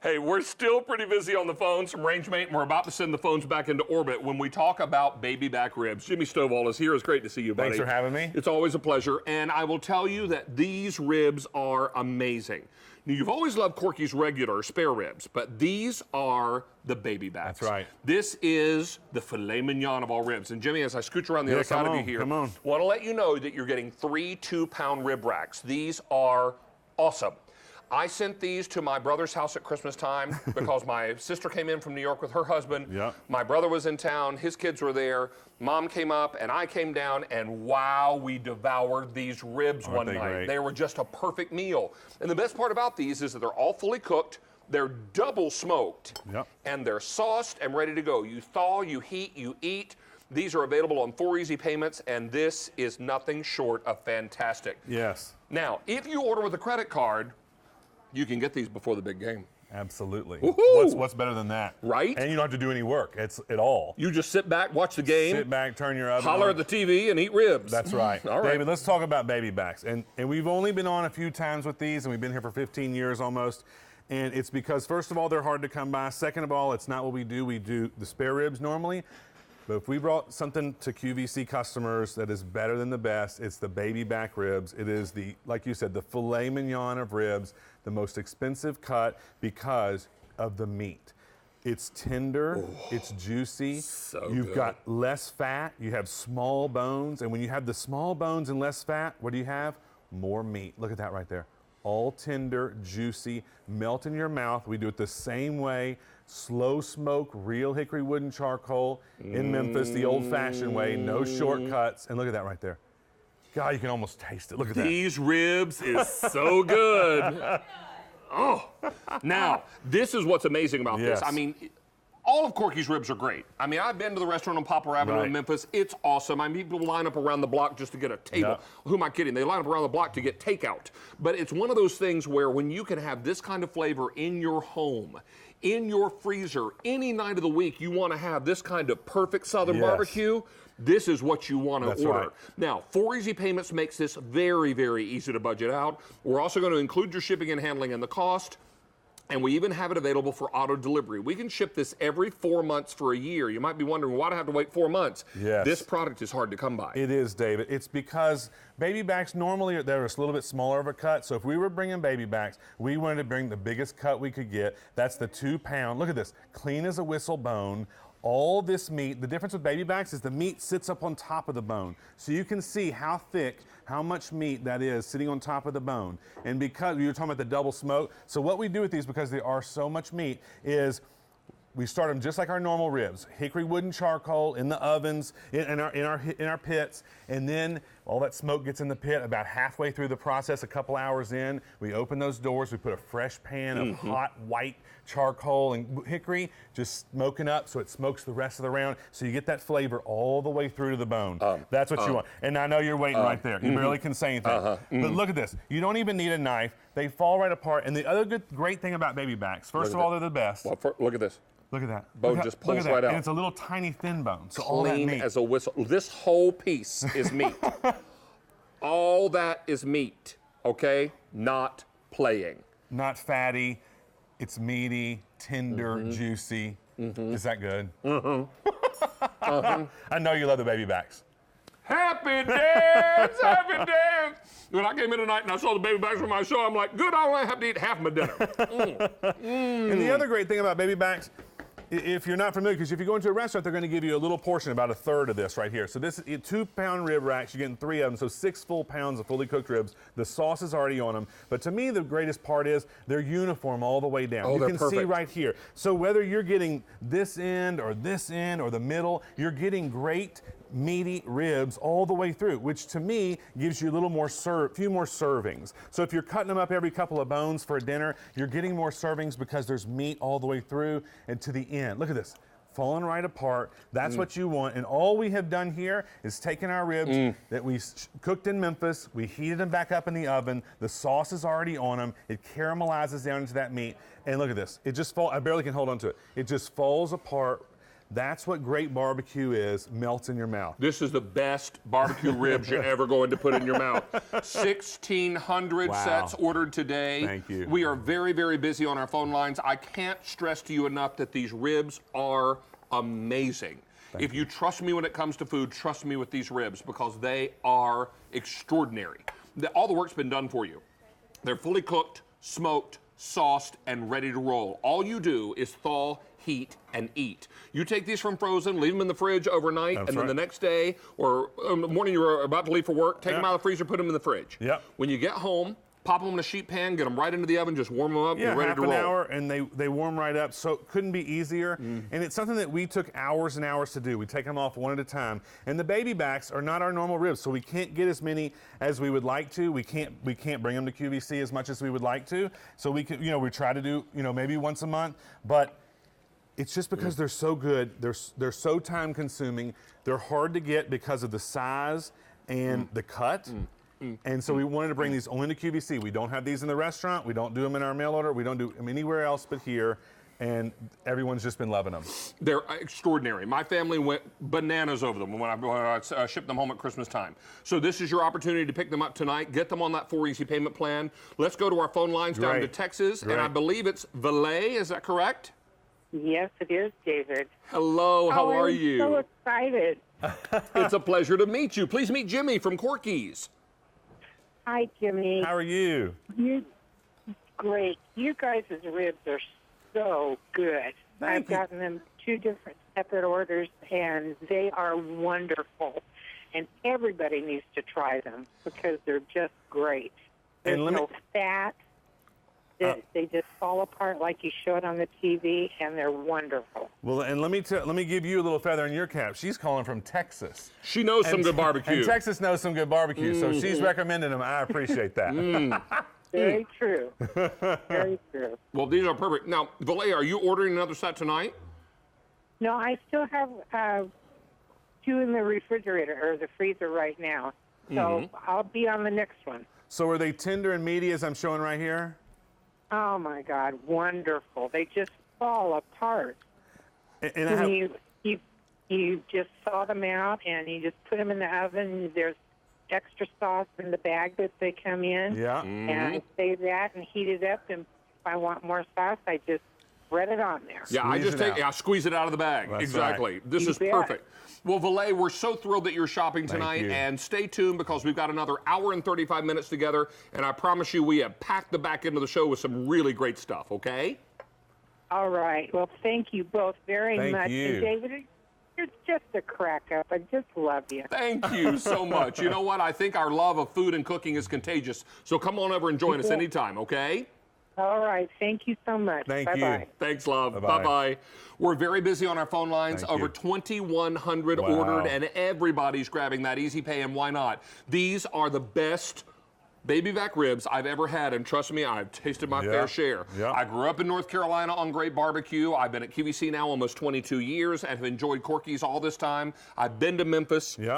Hey, we're still pretty busy on the phones from Rangemate, and we're about to send the phones back into orbit when we talk about baby back ribs. Jimmy Stovall is here. It's great to see you, buddy. Thanks for having me. It's always a pleasure, and I will tell you that these ribs are amazing. Now, you've always loved Corky's regular spare ribs, but these are the baby backs. That's right. This is the filet mignon of all ribs. And Jimmy, as I scooch around the other side of you here, want to let you know that you're getting 3 2-pound rib racks. These are awesome. I sent these to my brother's house at Christmas time because my sister came in from New York with her husband. Yep. My brother was in town, his kids were there, Mom came up, and I came down, and wow, we devoured these ribs one night. Great? They were just a perfect meal. And the best part about these is that they're all fully cooked, they're double smoked, and they're sauced and ready to go. You thaw, you heat, you eat. These are available on 4 easy payments, and this is nothing short of fantastic. Yes. Now, if you order with a credit card, you can get these before the big game. Absolutely. Woohoo! What's better than that? Right? And you don't have to do any work at all. You just sit back, watch the game. Sit back, turn your oven holler on. at the TV, and eat ribs. That's right. All right. David, let's talk about baby backs. And we've only been on a few times with these, and we've been here for 15 years almost. And it's because, first of all, they're hard to come by. Second of all, it's not what we do. We do the spare ribs normally. But if we brought something to QVC customers that is better than the best, it's the baby back ribs. It is the, like you said, the filet mignon of ribs, the most expensive cut because of the meat. It's tender, it's juicy, you've got less fat, you have small bones, and when you have the small bones and less fat, what do you have? More meat. Look at that right there. All tender, juicy, melt in your mouth. We do it the same way. Slow smoke, real hickory wood and charcoal in Memphis, the old-fashioned way, no shortcuts. And look at that right there. God, you can almost taste it. Look at that. These ribs is so good. Oh, now, this is what's amazing about this. I mean, all of Corky's ribs are great. I mean, I've been to the restaurant on Poplar Avenue in Memphis. It's awesome. I mean, people line up around the block just to get a table. Who am I kidding? They line up around the block to get takeout. But it's one of those things where when you can have this kind of flavor in your home, in your freezer, any night of the week, you want to have this kind of perfect Southern barbecue, this is what you want to order. Now, 4 easy payments makes this very, very easy to budget out. We're also going to include your shipping and handling and the cost. And we even have it available for auto delivery. We can ship this every 4 months for a year. You might be wondering, why do I have to wait 4 months? This product is hard to come by. It is, David. It's because baby backs normally they're a little bit smaller of a cut. So if we were bringing baby backs, we wanted to bring the biggest cut we could get. That's the 2-pound. Look at this, clean as a whistle bone. All this meat, the difference with baby backs is the meat sits up on top of the bone. So you can see how thick, how much meat that is sitting on top of the bone. And because you were talking about the double smoke, so what we do with these, because they are so much meat, is we start them just like our normal ribs, hickory wood and charcoal in the ovens, in our pits, and then all that smoke gets in the pit about halfway through the process, a couple hours in. We open those doors, we put a fresh pan of hot white charcoal and hickory just smoking up so it smokes the rest of the round, so you get that flavor all the way through to the bone. That's what you want. And I know you're waiting right there. You barely can say anything. But look at this. You don't even need a knife. They fall right apart. And the other great thing about baby backs, first of all, they're the best. Well, look at this. Look at that. Bone just pulls right out. And it's a little tiny thin bone. So clean all that meat. as a whistle. This whole piece is meat. All that is meat, okay? Not playing. Not fatty. It's meaty, tender, juicy. Is that good? I know you love the baby backs. Happy dance, happy dance. When I came in tonight and I saw the baby backs from my show, I'm like, good, I only have to eat half my dinner. And the other great thing about baby backs, if you're not familiar, because if you go into a restaurant, they're going to give you a little portion, about a third of this right here. So this is 2-pound rib racks. You're getting 3 of them, so 6 full pounds of fully cooked ribs. The sauce is already on them. But to me, the greatest part is they're uniform all the way down. You can see right here. So whether you're getting this end or the middle, you're getting great meaty ribs all the way through, which to me gives you a little more few more servings. So if you're cutting them up every couple of bones for a dinner, you're getting more servings because there's meat all the way through and to the end. Look at this, falling right apart. That's what you want. And all we have done here is taken our ribs that we cooked in Memphis, we heated them back up in the oven, the sauce is already on them, it caramelizes down into that meat, and look at this, it just falls, I barely can hold on to it. It just falls apart That's what great barbecue is, melts in your mouth. This is the best barbecue ribs you're ever going to put in your mouth. 1,600 sets ordered today. Thank you. We are very, very busy on our phone lines. I can't stress to you enough that these ribs are amazing. If you trust me when it comes to food, trust me with these ribs because they are extraordinary. All the work's been done for you. They're fully cooked, smoked, sauced, and ready to roll. All you do is thaw, heat, and eat. You take these from frozen, leave them in the fridge overnight, and then the next day or in the morning you're about to leave for work, take them out of the freezer, put them in the fridge. When you get home, pop them in a sheet pan, get them right into the oven, just warm them up, you're ready to roll. Half an hour, and they warm right up, so it couldn't be easier. And it's something that we took hours and hours to do. We take them off one at a time. And the baby backs are not our normal ribs, so we can't get as many as we would like to. We can't bring them to QVC as much as we would like to. So we can, we try to do, maybe once a month, but it's just because they're so good. They're so time consuming. They're hard to get because of the size and the cut. And so we wanted to bring these only to QVC. We don't have these in the restaurant. We don't do them in our mail order. We don't do them anywhere else but here. And everyone's just been loving them. They're extraordinary. My family went bananas over them when I shipped them home at Christmas time. So this is your opportunity to pick them up tonight. Get them on that 4 easy payment plan. Let's go to our phone lines down to Texas. And I believe it's Valet. Is that correct? Yes, it is, David. Hello. How are you? I'm so excited. It's a pleasure to meet you. Please meet Jimmy from Corky's. Hi, Jimmy. How are you? Great. You guys' ribs are so good. I've gotten them 2 different separate orders, and they are wonderful. And everybody needs to try them because they're just great. There's no fat. They just fall apart like you showed on the TV, and they're wonderful. Well, and let me give you a little feather in your cap. She's calling from Texas. She knows some good barbecue. And Texas knows some good barbecue, so she's recommending them. I appreciate that. Very true. Very true. Well, these are perfect. Now, Valet, are you ordering another set tonight? No, I still have 2 in the refrigerator or the freezer right now. So I'll be on the next one. So are they tender and meaty as I'm showing right here? Oh, my God, wonderful. They just fall apart. And you just thaw them out, and you just put them in the oven. There's extra sauce in the bag that they come in. Yeah. And I save that and heat it up, and if I want more sauce, I just spread it on there. Yeah, I squeeze it out of the bag. That's exactly. Right. This is perfect. Well, Valet, we're so thrilled that you're shopping tonight, and stay tuned because we've got another hour and 35 minutes together, and I promise you we have packed the back end of the show with some really great stuff, okay? All right. Well, thank you both very much. Thank you. And David, you're just a crack up. I just love you. Thank you so much. You know what? I think our love of food and cooking is contagious, so come on over and join us anytime, okay? All right. Thank you so much. Thank Bye-bye. you. Thanks, love. Bye-bye. Bye-bye. We're very busy on our phone lines. Over 2,100 ordered, and everybody's grabbing that easy pay, and why not? These are the best baby back ribs I've ever had, and trust me, I've tasted my fair share. I grew up in North Carolina on great barbecue. I've been at QVC now almost 22 years and have enjoyed Corky's all this time. I've been to Memphis.